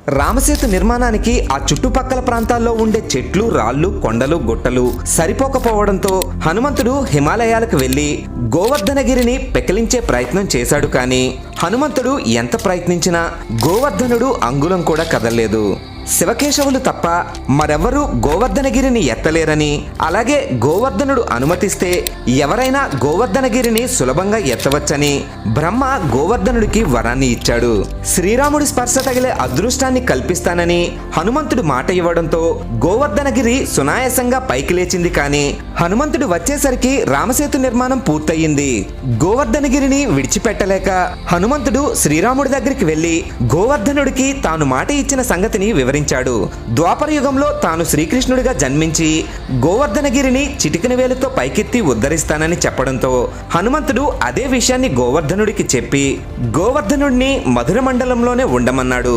రామసేతు నిర్మాణానికి ఆ చుట్టుపక్కల ప్రాంతాల్లో ఉండే చెట్లు, రాళ్లు, కొండలు, గుట్టలు సరిపోకపోవడంతో హనుమంతుడు హిమాలయాలకు వెళ్లి గోవర్ధనగిరిని పెకిలించే ప్రయత్నం చేశాడు. కానీ హనుమంతుడు ఎంత ప్రయత్నించినా గోవర్ధనుడు అంగుళం కూడా కదల్లేదు. శివకేశవులు తప్ప మరెవ్వరూ గోవర్ధనగిరిని ఎత్తలేరని, అలాగే గోవర్ధనుడు అనుమతిస్తే ఎవరైనా గోవర్ధనగిరిని సులభంగా ఎత్తవచ్చని బ్రహ్మ గోవర్ధనుడికి వరాన్ని ఇచ్చాడు. శ్రీరాముడి స్పర్శ తగిలే అదృష్టాన్ని కల్పిస్తానని హనుమంతుడు మాట ఇవ్వడంతో గోవర్ధనగిరి సునాయాసంగా పైకి లేచింది. కానీ హనుమంతుడు వచ్చేసరికి రామసేతు నిర్మాణం పూర్తయింది. గోవర్ధనగిరిని విడిచిపెట్టలేక హనుమంతుడు శ్రీరాముడి దగ్గరికి వెళ్లి గోవర్ధనుడికి తాను మాట ఇచ్చిన సంగతిని వివరించాడు. ద్వాపర యుగంలో తాను శ్రీకృష్ణుడిగా జన్మించి గోవర్ధనగిరిని చిటికిన వేలుతో పైకెత్తి ఉద్ధరిస్తానని చెప్పడంతో హనుమంతుడు అదే విషయాన్ని గోవర్ధనుడికి చెప్పి గోవర్ధనుడిని మధుర మండలంలోనే ఉండమన్నాడు.